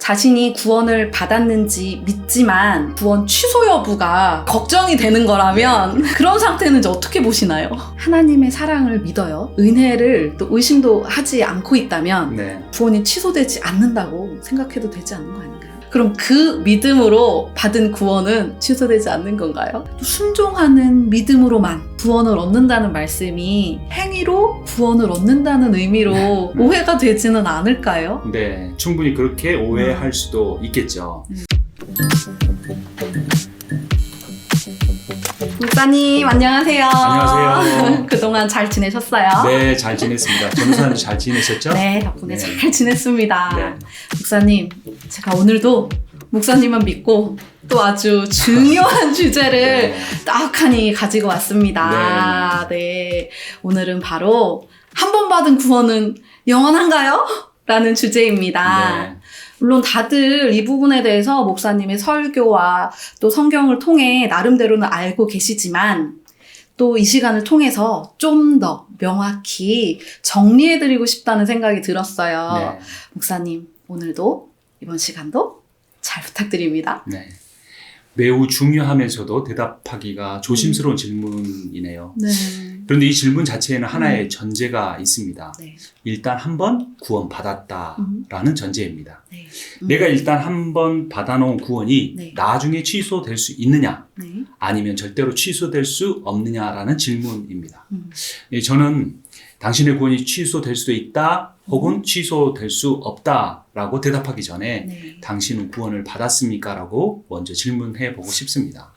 자신이 구원을 받았는지 믿지만 구원 취소 여부가 걱정이 되는 거라면 그런 상태는 이제 어떻게 보시나요? 하나님의 사랑을 믿어요. 은혜를 또 의심도 하지 않고 있다면 네. 구원이 취소되지 않는다고 생각해도 되지 않는 거 아닌가요? 그럼 그 믿음으로 받은 구원은 취소되지 않는 건가요? 순종하는 믿음으로만 구원을 얻는다는 말씀이 행위로 구원을 얻는다는 의미로 오해가 되지는 않을까요? 네, 충분히 그렇게 오해할 수도 있겠죠. 목사님 안녕하세요. 안녕하세요. 그동안 잘 지내셨어요? 네, 잘 지냈습니다. 전도사님 잘 지내셨죠? 네, 덕분에 네. 잘 지냈습니다. 네. 목사님, 제가 오늘도 목사님만 믿고 또 아주 중요한 주제를 네. 딱하니 가지고 왔습니다. 네. 오늘은 바로 한 번 받은 구원은 영원한가요? 라는 주제입니다. 네. 물론 다들 이 부분에 대해서 목사님의 설교와 또 성경을 통해 나름대로는 알고 계시지만 또 이 시간을 통해서 좀 더 명확히 정리해드리고 싶다는 생각이 들었어요. 네. 목사님, 오늘도 이번 시간도 잘 부탁드립니다. 네. 매우 중요하면서도 대답하기가 조심스러운 질문이네요. 네. 그런데 이 질문 자체에는 하나의 전제가 있습니다. 네. 일단 한 번 구원받았다라는 전제입니다. 네. 내가 일단 한 번 받아놓은 구원이 네. 나중에 취소될 수 있느냐 네. 아니면 절대로 취소될 수 없느냐라는 질문입니다. 저는 당신의 구원이 취소될 수도 있다 혹은 취소될 수 없다라고 대답하기 전에 네. 당신은 구원을 받았습니까? 라고 먼저 질문해 보고 싶습니다.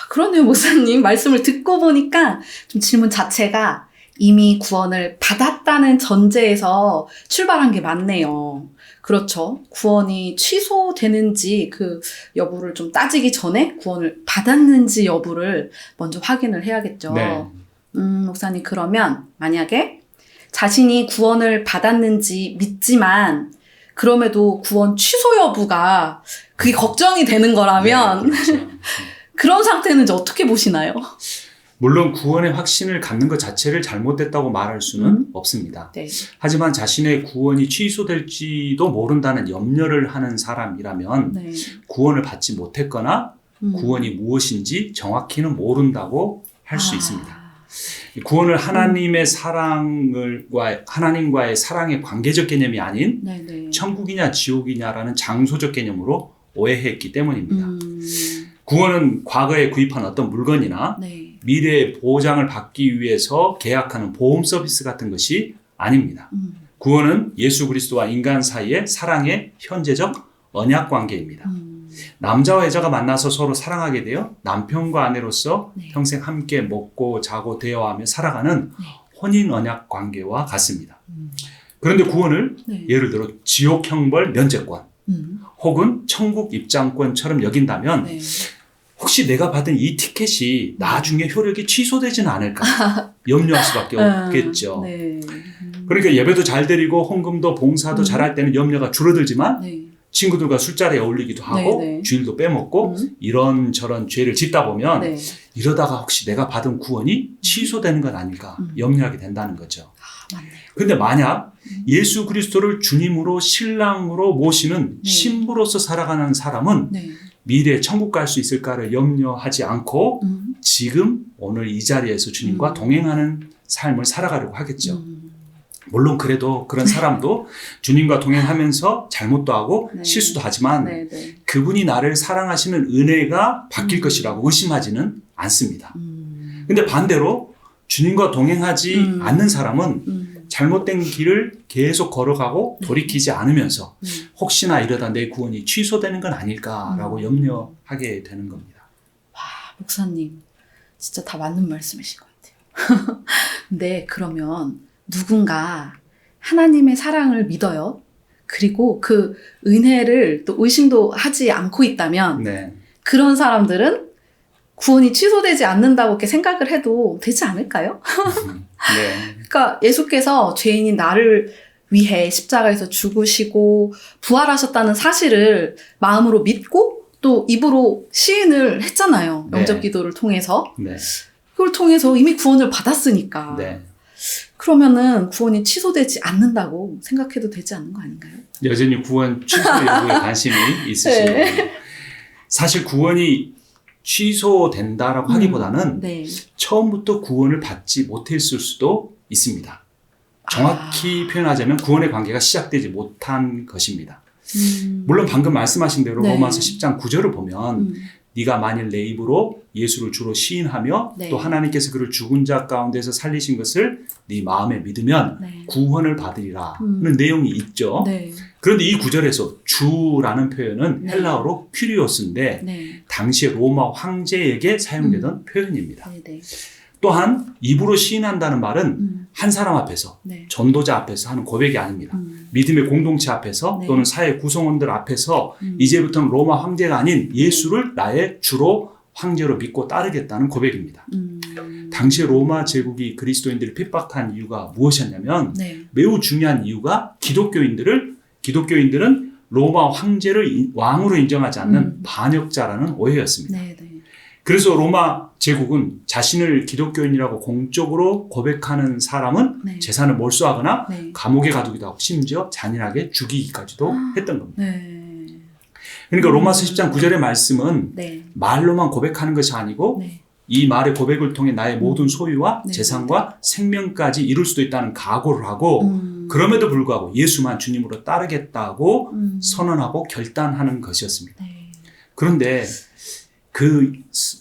그러네요, 목사님. 말씀을 듣고 보니까 좀 질문 자체가 이미 구원을 받았다는 전제에서 출발한 게 맞네요. 그렇죠. 구원이 취소되는지 그 여부를 좀 따지기 전에 구원을 받았는지 여부를 먼저 확인을 해야겠죠. 네. 목사님, 그러면 만약에 자신이 구원을 받았는지 믿지만 그럼에도 구원 취소 여부가 그게 걱정이 되는 거라면 네, 그렇죠. 그런 상태는 이제 어떻게 보시나요? 물론 구원의 확신을 갖는 것 자체를 잘못됐다고 말할 수는 없습니다. 네. 하지만 자신의 구원이 취소될지도 모른다는 염려를 하는 사람이라면 네. 구원을 받지 못했거나 구원이 무엇인지 정확히는 모른다고 할 수 있습니다. 구원을 하나님의 하나님과의 사랑의 관계적 개념이 아닌 네네. 천국이냐 지옥이냐라는 장소적 개념으로 오해했기 때문입니다. 구원은 과거에 구입한 어떤 물건이나 네. 미래의 보장을 받기 위해서 계약하는 보험 서비스 같은 것이 아닙니다. 구원은 예수 그리스도와 인간 사이의 사랑의 현재적 언약 관계입니다. 남자와 여자가 만나서 서로 사랑하게 되어 남편과 아내로서 네. 평생 함께 먹고 자고 대화하며 살아가는 네. 혼인 언약 관계와 같습니다. 그런데 구원을 네. 예를 들어 지옥 형벌 면제권 혹은 천국 입장권처럼 여긴다면 네. 혹시 내가 받은 이 티켓이 나중에 효력이 취소되지는 않을까 염려할 수밖에 없겠죠. 네. 그러니까 예배도 잘 드리고 헌금도 봉사도 잘할 때는 염려가 줄어들지만 네. 친구들과 술자리에 어울리기도 하고 네, 네. 주일도 빼먹고 이런저런 죄를 짓다 보면 네. 이러다가 혹시 내가 받은 구원이 취소되는 건 아닐까 염려하게 된다는 거죠. 맞네요. 근데 만약 예수 그리스도를 주님으로 신랑으로 모시는 네. 신부로서 살아가는 사람은 네. 미래에 천국 갈 수 있을까를 염려하지 않고 지금 오늘 이 자리에서 주님과 동행하는 삶을 살아가려고 하겠죠. 물론 그래도 그런 사람도 주님과 동행하면서 잘못도 하고 네. 실수도 하지만 네. 네. 그분이 나를 사랑하시는 은혜가 바뀔 것이라고 의심하지는 않습니다. 근데 반대로 주님과 동행하지 않는 사람은 잘못된 길을 계속 걸어가고 돌이키지 않으면서 혹시나 이러다 내 구원이 취소되는 건 아닐까라고 염려하게 되는 겁니다. 목사님, 진짜 다 맞는 말씀이신 것 같아요. 근데 그러면 누군가 하나님의 사랑을 믿어요. 그리고 그 은혜를 또 의심도 하지 않고 있다면 네. 그런 사람들은 구원이 취소되지 않는다고 이렇게 생각을 해도 되지 않을까요? 네. 그러니까 예수께서 죄인인 나를 위해 십자가에서 죽으시고 부활하셨다는 사실을 마음으로 믿고 또 입으로 시인을 했잖아요. 네. 영접 기도를 통해서. 네. 그걸 통해서 이미 구원을 받았으니까. 네. 그러면은 구원이 취소되지 않는다고 생각해도 되지 않는 거 아닌가요? 여전히 구원 취소 여부에 관심이 있으시네요. 네. 사실 구원이 취소된다라고 하기보다는 네. 처음부터 구원을 받지 못했을 수도 있습니다. 정확히 표현하자면 구원의 관계가 시작되지 못한 것입니다. 물론 방금 말씀하신 대로 네. 로마서 10장 9절을 보면 네가 만일 내 입으로 예수를 주로 시인하며 네. 또 하나님께서 그를 죽은 자 가운데서 살리신 것을 네 마음에 믿으면 네. 구원을 받으리라는 내용이 있죠. 네. 그런데 이 구절에서 주라는 표현은 네. 헬라어로 큐리오스인데 네. 당시에 로마 황제에게 사용되던 표현입니다. 네. 네. 또한 입으로 시인한다는 말은 한 사람 앞에서 네. 전도자 앞에서 하는 고백이 아닙니다. 믿음의 공동체 앞에서 네. 또는 사회 구성원들 앞에서 이제부터는 로마 황제가 아닌 예수를 나의 주로 황제로 믿고 따르겠다는 고백입니다. 당시 로마 제국이 그리스도인들을 핍박한 이유가 무엇이었냐면 네. 매우 중요한 이유가 기독교인들은 로마 황제를 왕으로 인정하지 않는 반역자라는 오해였습니다. 네. 네. 그래서 로마 제국은 자신을 기독교인이라고 공적으로 고백하는 사람은 네. 재산을 몰수하거나 네. 감옥에 가두기도 하고 심지어 잔인하게 죽이기까지도 했던 겁니다. 네. 그러니까 로마서 10장 9절의 말씀은 네. 말로만 고백하는 것이 아니고 네. 이 말의 고백을 통해 나의 모든 소유와 네. 재산과 생명까지 이룰 수도 있다는 각오를 하고 그럼에도 불구하고 예수만 주님으로 따르겠다고 선언하고 결단하는 것이었습니다. 네. 그런데 그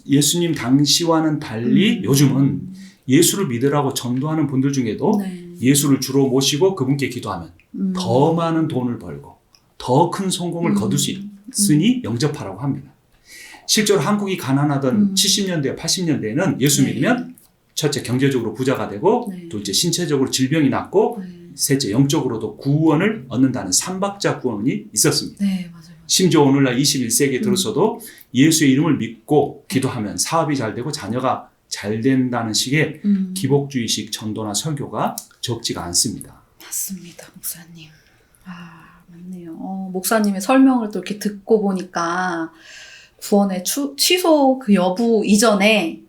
예수님 당시와는 달리 요즘은 예수를 믿으라고 전도하는 분들 중에도 네. 예수를 주로 모시고 그분께 기도하면 더 많은 돈을 벌고 더 큰 성공을 거둘 수 있으니 영접하라고 합니다. 실제로 한국이 가난하던 70년대, 80년대에는 예수 네. 믿으면 첫째 경제적으로 부자가 되고 네. 둘째 신체적으로 질병이 낫고 네. 셋째 영적으로도 구원을 얻는다는 삼박자 구원이 있었습니다. 네, 맞아요. 심지어 오늘날 21세기에 들어서도 예수의 이름을 믿고 기도하면 사업이 잘 되고 자녀가 잘 된다는 식의 기복주의식 전도나 설교가 적지가 않습니다. 맞습니다, 목사님. 아, 맞네요. 목사님의 설명을 또 이렇게 듣고 보니까 구원의 취소 그 여부 이전에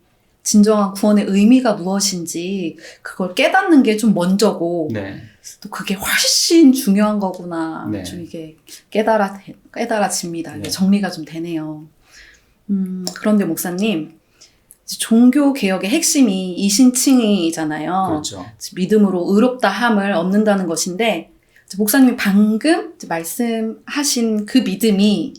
진정한 구원의 의미가 무엇인지 그걸 깨닫는 게 좀 먼저고 네. 또 그게 훨씬 중요한 거구나. 네. 좀 이게 깨달아집니다. 이게 네. 정리가 좀 되네요. 그런데 목사님, 종교 개혁의 핵심이 이신칭의잖아요. 그렇죠. 믿음으로 의롭다 함을 얻는다는 것인데 목사님이 방금 말씀하신 그 믿음이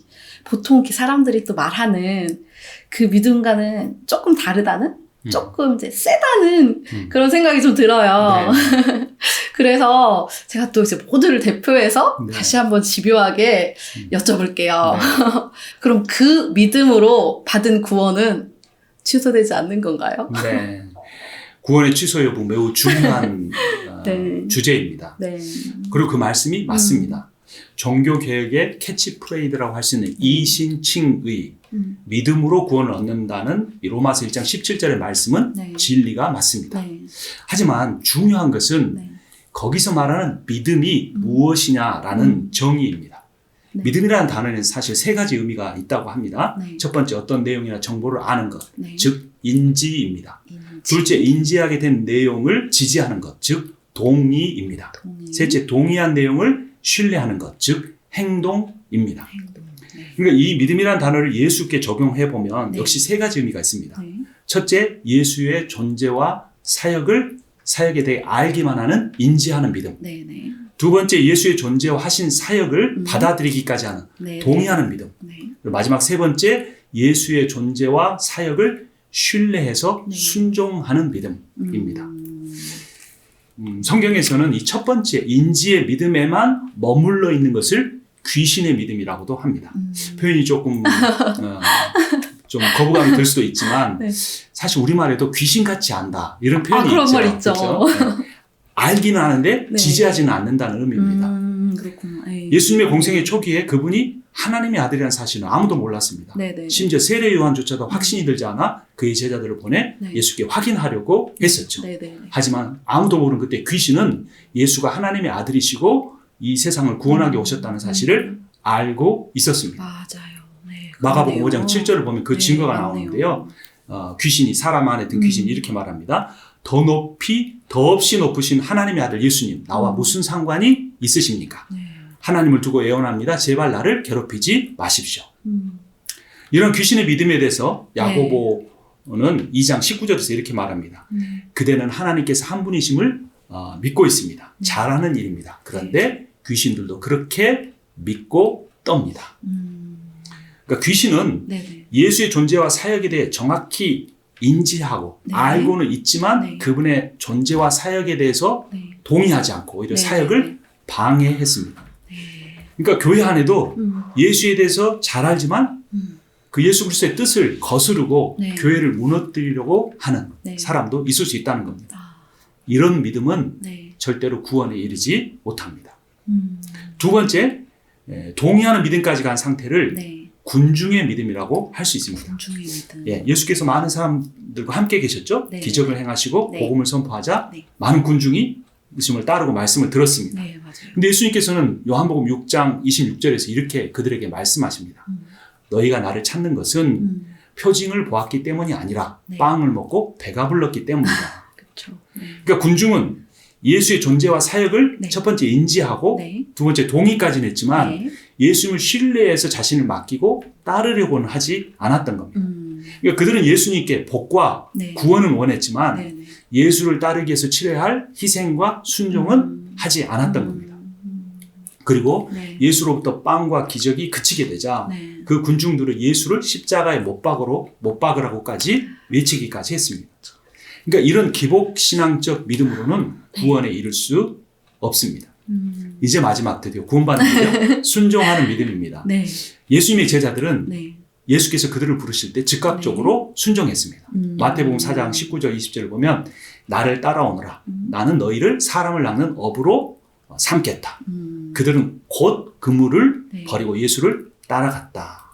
보통 이렇게 사람들이 또 말하는 그 믿음과는 조금 다르다는? 조금 이제 세다는 그런 생각이 좀 들어요. 네. 그래서 제가 또 이제 모두를 대표해서 네. 다시 한번 집요하게 여쭤볼게요. 네. 그럼 그 믿음으로 받은 구원은 취소되지 않는 건가요? 네. 구원의 취소 여부 매우 중요한 네. 주제입니다. 네. 그리고 그 말씀이 맞습니다. 종교개혁의 캐치프레이드라고 할 수 있는 이신칭의 믿음으로 구원을 얻는다는 이 로마서 1장 17절의 말씀은 네. 진리가 맞습니다. 네. 하지만 중요한 것은 네. 거기서 말하는 믿음이 무엇이냐라는 정의입니다. 네. 믿음이라는 단어는 사실 세 가지 의미가 있다고 합니다. 네. 첫 번째 어떤 내용이나 정보를 아는 것, 네. 즉 인지입니다. 인지. 둘째 인지하게 된 내용을 지지하는 것, 즉 동의입니다. 동의. 셋째 동의한 내용을 신뢰하는 것, 즉 행동입니다. 행동. 네. 그러니까 이 믿음이라는 단어를 예수께 적용해 보면 네. 역시 세 가지 의미가 있습니다. 네. 첫째, 예수의 존재와 사역에 대해 알기만 하는 인지하는 믿음. 네. 네. 두 번째, 예수의 존재와 하신 사역을 받아들이기까지 하는 네. 동의하는 믿음. 네. 그리고 마지막 세 번째, 예수의 존재와 사역을 신뢰해서 네. 순종하는 믿음입니다. 성경에서는 이 첫 번째 인지의 믿음에만 머물러 있는 것을 귀신의 믿음이라고도 합니다. 표현이 조금 좀 거부감이 들 수도 있지만 네. 사실 우리말에도 귀신같이 안다 이런 표현이 그런 있죠. 말 있죠. 그렇죠? 네. 알기는 하는데 네. 지지하지는 않는다는 의미입니다. 그렇구나. 에이. 예수님의 공생의 초기에 그분이 하나님의 아들이라는 사실은 아무도 몰랐습니다. 네네. 심지어 세례 요한조차도 확신이 들지 않아 그의 제자들을 보내 네. 예수께 확인하려고 했었죠. 네네. 하지만 아무도 모르는 그때 귀신은 예수가 하나님의 아들이시고 이 세상을 구원하게 오셨다는 사실을 알고 있었습니다. 맞아요. 네. 마가복음 그러네요. 5장 7절을 보면 그 네, 증거가 맞네요. 나오는데요. 귀신이 사람 안에 든 귀신이 이렇게 말합니다. 더 높이 더없이 높으신 하나님의 아들 예수님 나와 무슨 상관이 있으십니까? 네. 하나님을 두고 애원합니다. 제발 나를 괴롭히지 마십시오. 이런 귀신의 믿음에 대해서 야고보는 2장 19절에서 이렇게 말합니다. 그대는 하나님께서 한 분이심을 믿고 있습니다. 잘하는 일입니다. 그런데 귀신들도 그렇게 믿고 떱니다. 그러니까 귀신은 네네. 예수의 존재와 사역에 대해 정확히 인지하고 네. 알고는 있지만 네. 그분의 존재와 사역에 대해서 네. 동의하지 않고 오히려 네. 사역을 방해했습니다. 네. 그러니까 교회 안에도 예수에 대해서 잘 알지만 그 예수 그리스도의 뜻을 거스르고 네. 교회를 무너뜨리려고 하는 네. 사람도 있을 수 있다는 겁니다. 아, 이런 믿음은 네. 절대로 구원에 이르지 못합니다. 두 번째, 동의하는 믿음까지 간 상태를 네. 군중의 믿음이라고 할 수 있습니다. 군중의 믿음. 예수께서 많은 사람들과 함께 계셨죠. 네. 기적을 행하시고 네. 복음을 선포하자 네. 많은 군중이 예수님을 따르고 말씀을 들었습니다. 네, 맞아요. 근데 예수님께서는 요한복음 6장 26절에서 이렇게 그들에게 말씀하십니다. 너희가 나를 찾는 것은 표징을 보았기 때문이 아니라 네. 빵을 먹고 배가 불렀기 때문이다. 그렇죠. 네. 그러니까 군중은 예수의 존재와 사역을 네. 첫 번째 인지하고 네. 두 번째 동의까지는 했지만 네. 예수님을 신뢰해서 자신을 맡기고 따르려고는 하지 않았던 겁니다. 그러니까 그들은 예수님께 복과 네. 구원은 원했지만 네. 네. 예수를 따르기 위해서 치러야 할 희생과 순종은 하지 않았던 겁니다. 그리고 네. 예수로부터 빵과 기적이 그치게 되자 네. 그 군중들은 예수를 십자가에 못 박으라고까지 외치기까지 했습니다. 그러니까 이런 기복신앙적 믿음으로는 구원에 이를 수 없습니다. 이제 마지막 드디어 구원받는 거예요. 순종하는 믿음입니다. 네. 예수님의 제자들은 네. 예수께서 그들을 부르실 때 즉각적으로 순종했습니다. 마태복음 4장 19절 20절을 보면 나를 따라오너라. 나는 너희를 사람을 낚는 어부로 삼겠다. 그들은 곧 그물을 네. 버리고 예수를 따라갔다.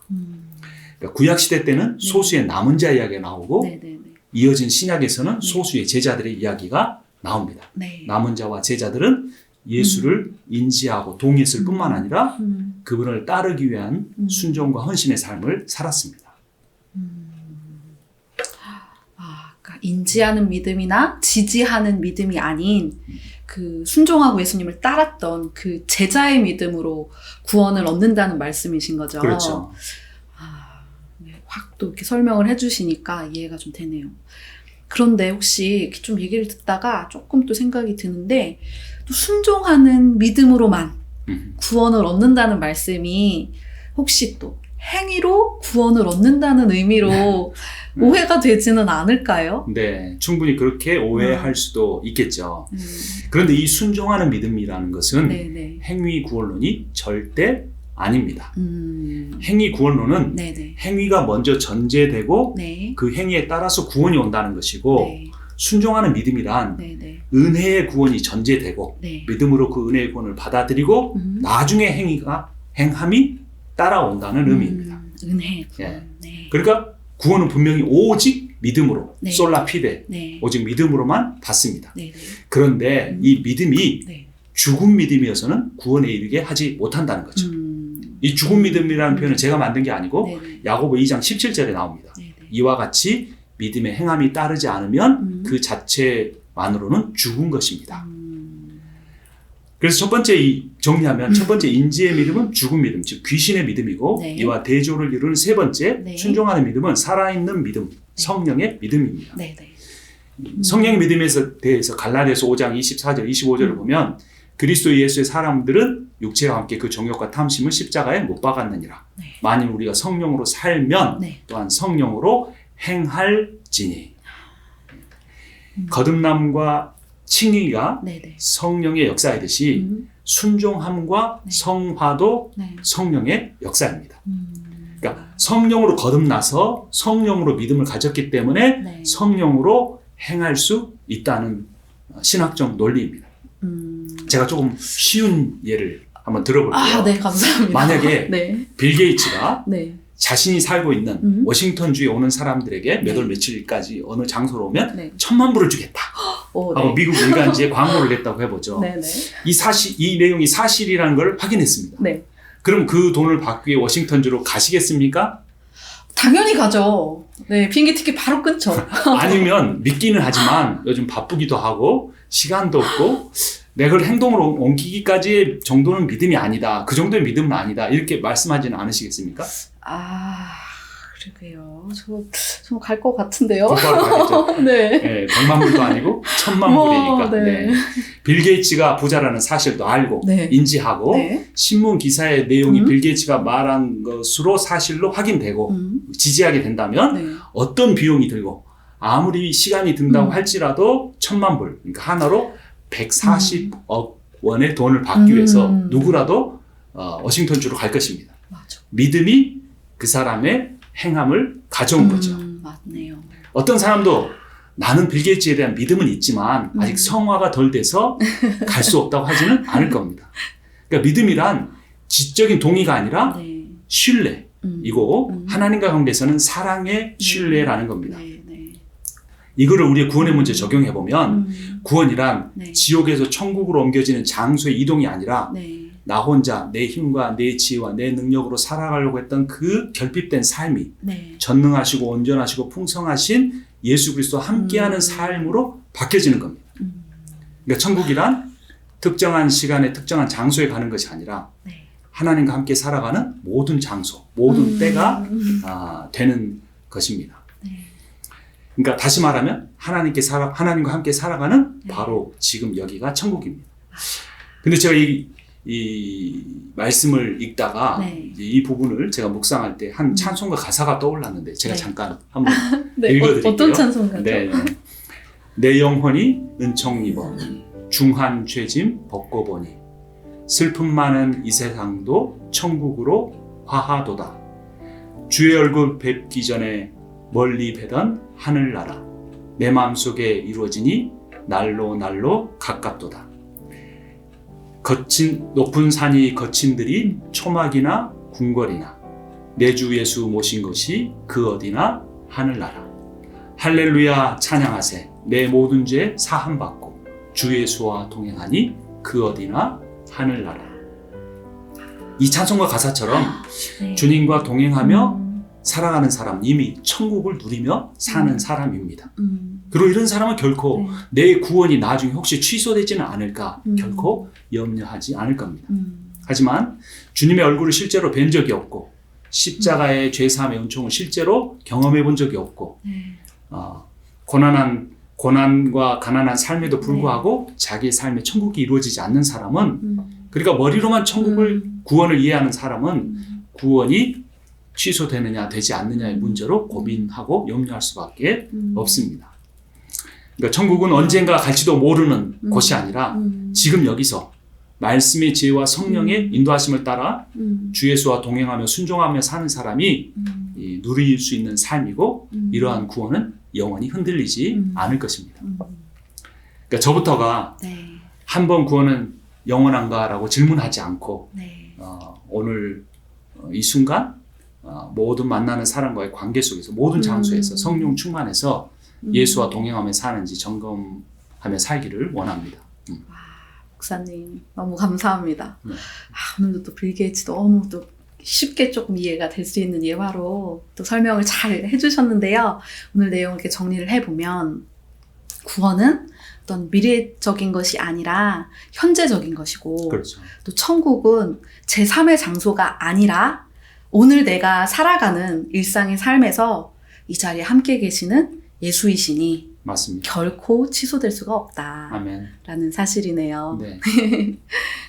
그러니까 구약시대 때는 네. 소수의 남은 자 이야기가 나오고 네. 네. 이어진 신약에서는 네. 소수의 제자들의 이야기가 나옵니다. 네. 남은 자와 제자들은 예수를 인지하고 동의했을 뿐만 아니라 그분을 따르기 위한 순종과 헌신의 삶을 살았습니다. 그러니까 인지하는 믿음이나 지지하는 믿음이 아닌 그 순종하고 예수님을 따랐던 그 제자의 믿음으로 구원을 얻는다는 말씀이신 거죠. 그렇죠. 네, 확 또 이렇게 설명을 해주시니까 이해가 좀 되네요. 그런데 혹시 이렇게 좀 얘기를 듣다가 조금 또 생각이 드는데 또 순종하는 믿음으로만 구원을 얻는다는 말씀이 혹시 또 행위로 구원을 얻는다는 의미로 오해가 되지는 않을까요? 네, 충분히 그렇게 오해할 수도 있겠죠. 그런데 이 순종하는 믿음이라는 것은 네네. 행위 구원론이 절대 아닙니다. 행위 구원론은 네네. 행위가 먼저 전제되고 네. 그 행위에 따라서 구원이 온다는 것이고 네. 순종하는 믿음이란 네네. 은혜의 구원이 전제되고 네. 믿음으로 그 은혜의 구원을 받아들이고 나중에 행함이 따라온다는 의미입니다. 은혜. 예. 네. 그러니까 구원은 분명히 오직 믿음으로 네. 솔라 피데 네. 오직 믿음으로만 받습니다. 네네. 그런데 이 믿음이 네. 죽은 믿음이어서는 구원에 이르게 하지 못한다는 거죠. 이 죽은 믿음이라는 표현은 제가 만든 게 아니고 네네. 야고보 2장 17절에 나옵니다. 네네. 이와 같이 믿음의 행함이 따르지 않으면 그 자체만으로는 죽은 것입니다. 그래서 첫 번째 정리하면 첫 번째 인지의 믿음은 죽은 믿음, 즉 귀신의 믿음이고 네. 이와 대조를 이루는 세 번째 네. 순종하는 믿음은 살아있는 믿음, 성령의 믿음입니다. 네네. 성령의 믿음에 대해서 갈라디아서 5장 24절, 25절을 보면 그리스도 예수의 사람들은 육체와 함께 그 정욕과 탐심을 십자가에 못 박았느니라. 네. 만일 우리가 성령으로 살면 네. 또한 성령으로 행할지니. 거듭남과 칭의가 네네. 성령의 역사이듯이 순종함과 네. 성화도 네. 성령의 역사입니다. 그러니까 성령으로 거듭나서 성령으로 믿음을 가졌기 때문에 네. 성령으로 행할 수 있다는 신학적 논리입니다. 제가 조금 쉬운 예를 한번 들어볼게요. 네, 감사합니다. 만약에 네. 빌 게이츠가 네. 자신이 살고 있는 워싱턴주에 오는 사람들에게 몇 월 며칠까지 어느 장소로 오면 네. 1,000만 불을 주겠다 오, 하고 네. 미국 일간지에 광고를 냈다고 해보죠. 네네. 이 내용이 사실이라는 걸 확인했습니다. 네. 그럼 그 돈을 받기 위해 워싱턴주로 가시겠습니까? 당연히 가죠. 네, 비행기 티켓 바로 끊죠. 아니면 믿기는 하지만 요즘 바쁘기도 하고 시간도 없고 내가 그걸 행동으로 옮기기까지의 정도는 믿음이 아니다. 그 정도의 믿음은 아니다. 이렇게 말씀하지는 않으시겠습니까? 그러게요. 저 갈 것 같은데요. 곧바로 가겠죠. 네. 네, 100만 불도 아니고 1000만 불이니까. 네. 네. 빌 게이츠가 부자라는 사실도 알고 네. 인지하고 네. 신문 기사의 내용이 빌 게이츠가 말한 것으로 사실로 확인되고 지지하게 된다면 네. 어떤 비용이 들고 아무리 시간이 든다고 할지라도 1000만 불, 그러니까 하나로 140억 원의 돈을 받기 위해서 누구라도 워싱턴주로 갈 것입니다. 맞아. 믿음이 그 사람의 행함을 가져온 거죠. 맞네요. 어떤 사람도 나는 빌 게이츠에 대한 믿음은 있지만 아직 성화가 덜 돼서 갈 수 없다고 하지는 않을 겁니다. 그러니까 믿음이란 지적인 동의가 아니라 네. 신뢰이고 하나님과 관계에서는 사랑의 신뢰라는 겁니다. 네. 네. 이거를 우리의 구원의 문제에 적용해 보면 구원이란 네. 지옥에서 천국으로 옮겨지는 장소의 이동이 아니라 네. 나 혼자 내 힘과 내 지혜와 내 능력으로 살아가려고 했던 그 결핍된 삶이 네. 전능하시고 온전하시고 풍성하신 예수 그리스도와 함께하는 삶으로 바뀌어지는 겁니다. 그러니까 천국이란 특정한 시간에 특정한 장소에 가는 것이 아니라 네. 하나님과 함께 살아가는 모든 장소, 모든 때가 되는 것입니다. 네. 그러니까 다시 말하면 하나님과 함께 살아가는 네. 바로 지금 여기가 천국입니다. 근데 제가 이 말씀을 읽다가 네. 이제 이 부분을 제가 묵상할 때 한 찬송가 가사가 떠올랐는데 제가 네. 잠깐 한번 네. 읽어드릴게요. 어떤 찬송가죠? 네. 내 영혼이 은총 입어 중한 죄짐 벗고 보니 슬픔 많은 이 세상도 천국으로 화하도다. 주의 얼굴 뵙기 전에 멀리 뵈던 하늘나라 내 마음속에 이루어지니 날로 날로 가깝도다. 거친 높은 산이 거친들이 초막이나 궁궐이나 내 주 예수 모신 것이 그 어디나 하늘나라. 할렐루야 찬양하세 내 모든 죄 사함받고 주 예수와 동행하니 그 어디나 하늘나라. 이 찬송가 가사처럼 네. 주님과 동행하며 살아가는 사람, 이미 천국을 누리며 사는 사람입니다. 그리고 이런 사람은 결코 내 구원이 나중에 혹시 취소되지는 않을까 결코 염려하지 않을 겁니다. 하지만 주님의 얼굴을 실제로 뵌 적이 없고 십자가의 죄사함의 은총을 실제로 경험해 본 적이 없고 고난과 가난한 삶에도 불구하고 자기의 삶에 천국이 이루어지지 않는 사람은 그러니까 머리로만 천국을 구원을 이해하는 사람은 구원이 취소되느냐 되지 않느냐의 문제로 고민하고 염려할 수밖에 없습니다. 그러니까 천국은 언젠가 갈지도 모르는 곳이 아니라 지금 여기서 말씀의 지혜와 성령의 인도하심을 따라 주 예수와 동행하며 순종하며 사는 사람이 누릴 수 있는 삶이고 이러한 구원은 영원히 흔들리지 않을 것입니다. 그러니까 저부터가 네. 한 번 구원은 영원한가라고 질문하지 않고 네. 오늘 이 순간 모든 만나는 사람과의 관계 속에서 모든 장소에서 성령 충만해서 예수와 동행하며 사는지 점검하며 살기를 원합니다. 목사님 너무 감사합니다. 오늘도 또 빌 게이츠 너무 또 쉽게 조금 이해가 될 수 있는 예화로 또 설명을 잘 해주셨는데요. 오늘 내용 이렇게 정리를 해보면 구원은 어떤 미래적인 것이 아니라 현재적인 것이고 그렇죠. 또 천국은 제3의 장소가 아니라 오늘 내가 살아가는 일상의 삶에서 이 자리에 함께 계시는 예수이시니 맞습니다. 결코 취소될 수가 없다라는 아멘. 사실이네요. 네.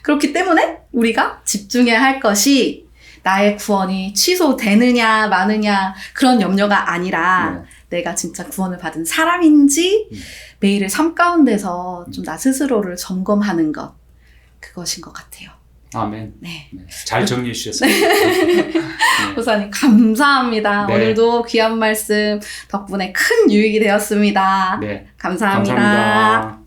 그렇기 때문에 우리가 집중해야 할 것이 나의 구원이 취소되느냐 마느냐 그런 염려가 아니라 내가 진짜 구원을 받은 사람인지 매일의 삶 가운데서 좀 나 스스로를 점검하는 것 그것인 것 같아요. 아멘. 네. 네. 잘 정리해 주셨어요. 목사님 감사합니다. 네. 오늘도 귀한 말씀 덕분에 큰 유익이 되었습니다. 네. 감사합니다. 감사합니다.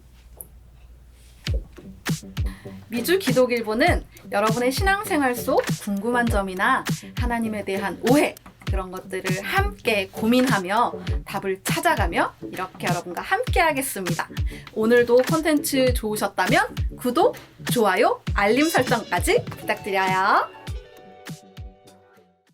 미주 기독일보는 여러분의 신앙생활 속 궁금한 점이나 하나님에 대한 오해 그런 것들을 함께 고민하며 답을 찾아가며 이렇게 여러분과 함께 하겠습니다. 오늘도 콘텐츠 좋으셨다면 구독, 좋아요, 알림 설정까지 부탁드려요.